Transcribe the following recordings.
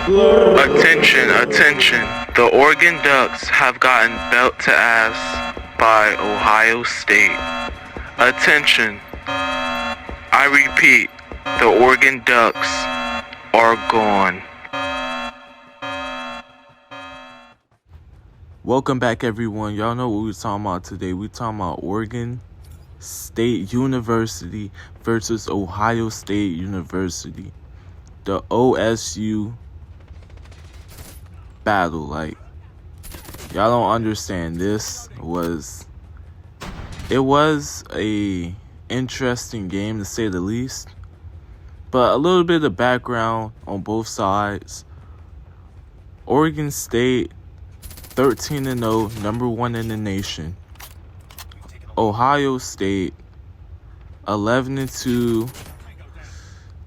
Attention, attention. The Oregon Ducks have gotten belt to ass by Ohio State. Attention. I repeat, the Oregon Ducks are gone. Welcome back, everyone. Y'all know what we're talking about today. We're talking about Oregon State University versus Ohio State University. The OSU battle. Like, y'all don't understand. It was a interesting game, to say the least. But a little bit of background on both sides. Oregon State 13-0, number 1 in the nation. Ohio State 11-2,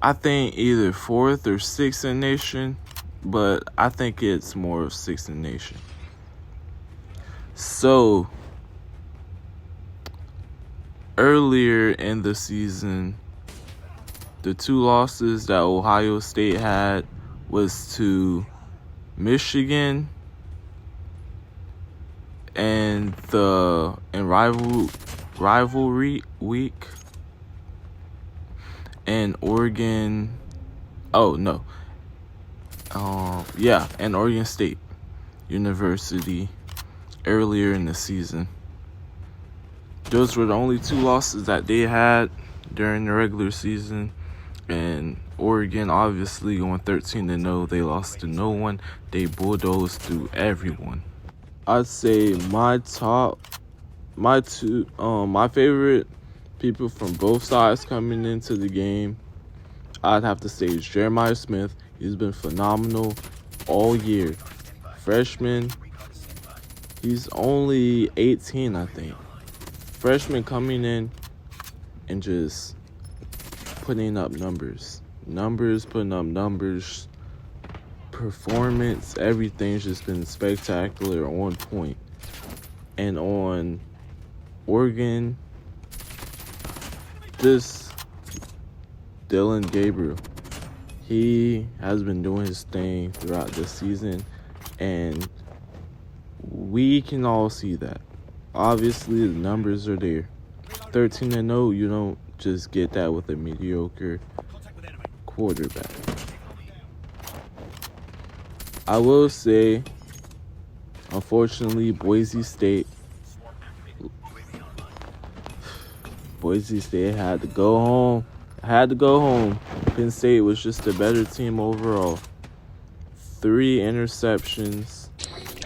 I think either 4th or 6th in the nation, but I think it's more of 6th in the nation. So, earlier in the season, the 2 losses that Ohio State had was to Michigan and rivalry week, and Oregon. And Oregon State University earlier in the season. Those were the only 2 losses that they had during the regular season. And Oregon, obviously, going 13-0, they lost to no one. They bulldozed through everyone. I'd say my favorite people from both sides coming into the game, I'd have to say is Jeremiah Smith. He's been phenomenal all year. Freshman, he's only 18, I think. Freshman coming in and just putting up numbers. Putting up numbers. Performance, everything's just been spectacular, on point. And on Oregon, this Dylan Gabriel, he has been doing his thing throughout the season, and we can all see that. Obviously, the numbers are there. 13-0, you don't just get that with a mediocre quarterback. I will say, unfortunately, Boise State had to go home. Penn State was just a better team overall. 3 interceptions.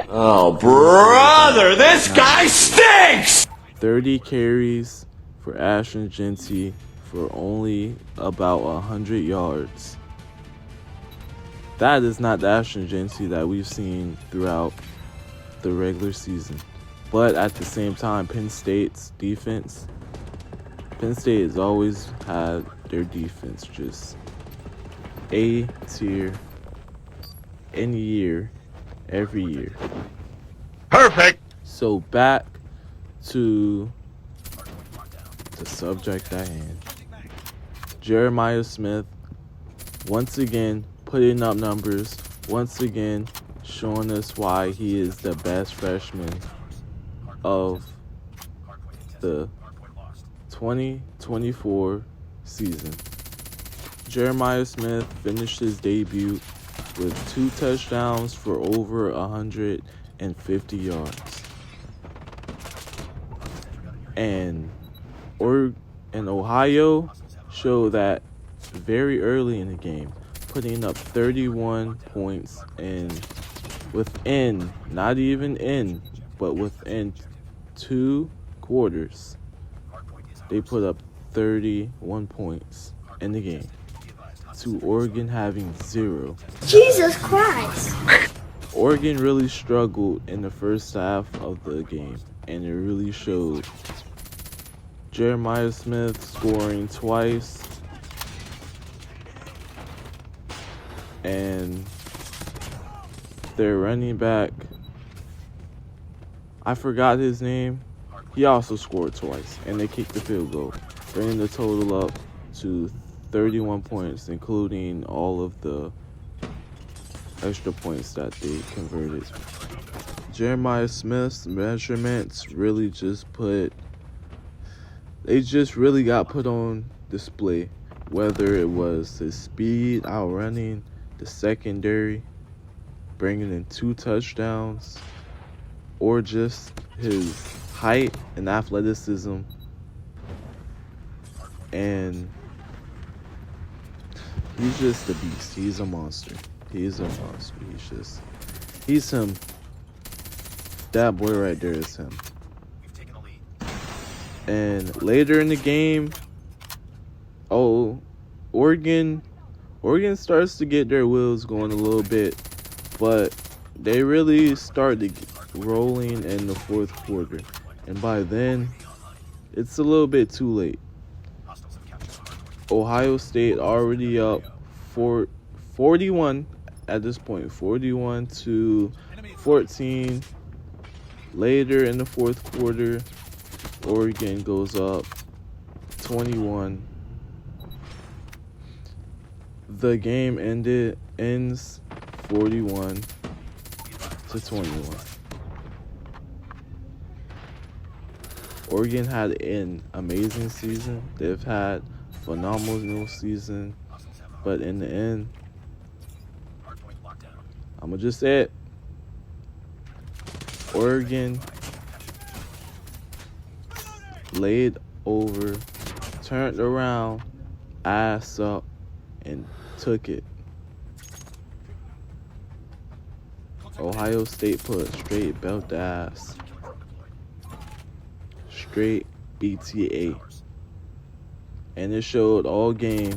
Oh, brother, this guy stinks! 30 carries for Ashton Jeanty for only about 100 yards. That is not the Ashton Jeanty that we've seen throughout the regular season. But at the same time, Penn State has always had their defense just A tier every year. Perfect! So back to the subject at hand. Jeremiah Smith, once again, putting up numbers, once again showing us why he is the best freshman of the 2024 season. Jeremiah Smith finished his debut with 2 touchdowns for over 150 yards. And Ohio showed that very early in the game, putting up 31 points, and within 2 quarters, they put up 31 points in the game, to Oregon having 0. Jesus Christ! Oregon really struggled in the first half of the game, and it really showed. Jeremiah Smith scoring twice, and their running back, I forgot his name, he also scored twice, and they kicked the field goal, bringing the total up to 31 points, including all of the extra points that they converted. Jeremiah Smith's measurements really really got put on display, whether it was his speed outrunning the secondary, bringing in 2 touchdowns, or just his height and athleticism. And he's just a beast. He's a monster. He's him. That boy right there is him. And later in the game, Oregon starts to get their wheels going a little bit, but they really start to get rolling in the 4th quarter. And by then, it's a little bit too late. Ohio State already up 41 at this point, 41-14. Later in the 4th quarter, Oregon goes up 21. The game ends 41-21. Oregon had an amazing season. They've had phenomenal season, but in the end, I'm gonna just say it. Oregon laid over, turned around, ass up, and took it. Ohio State put straight belt ass, straight BTA. And it showed all game,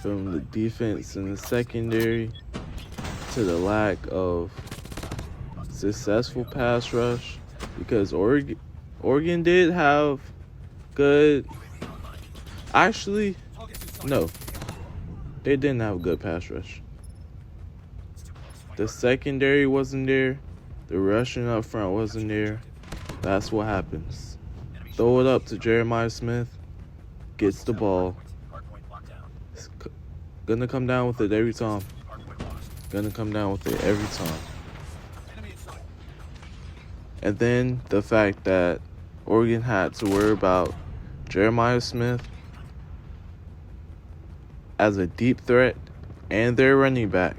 from the defense in the secondary to the lack of successful pass rush, because Oregon did have good. Actually, no, they didn't have a good pass rush. The secondary wasn't there. The rushing up front wasn't there. That's what happens. Throw it up to Jeremiah Smith. Gets the ball. Gonna come down with it every time. And then the fact that Oregon had to worry about Jeremiah Smith as a deep threat and their running back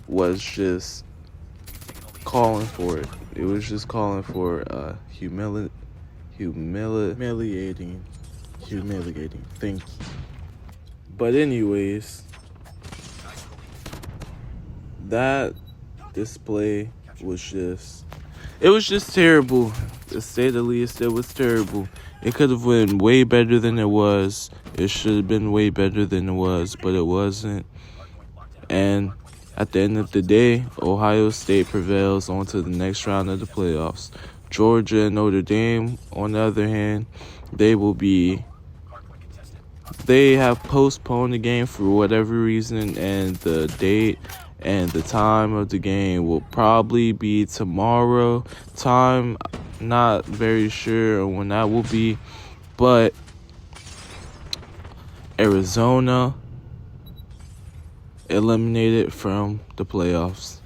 was just calling for it. It was just calling for humiliating. Thank you. But anyways, that display was just terrible. To say the least, it was terrible. It could have been way better than it was. It should have been way better than it was, but it wasn't. And at the end of the day, Ohio State prevails on to the next round of the playoffs. Georgia and Notre Dame, on the other hand, they have postponed the game for whatever reason, and the date and the time of the game will probably be tomorrow. Time, not very sure when that will be, but Arizona eliminated from the playoffs.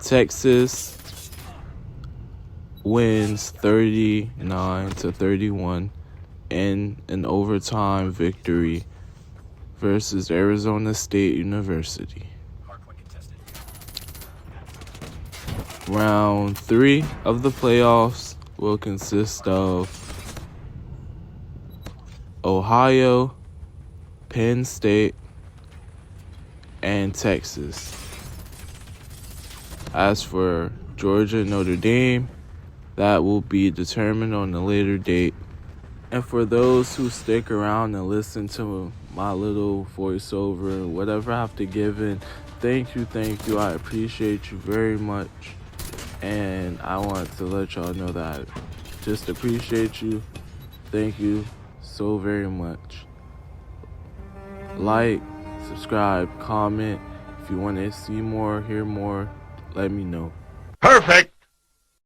Texas wins 39-31 in an overtime victory versus Arizona State University. Round 3 of the playoffs will consist of Ohio, Penn State, and Texas. As for Georgia and Notre Dame, that will be determined on a later date. And for those who stick around and listen to my little voiceover, whatever I have to give in, thank you. I appreciate you very much. And I want to let y'all know that I just appreciate you. Thank you so very much. Like, subscribe, comment. If you want to see more, hear more, let me know. Perfect!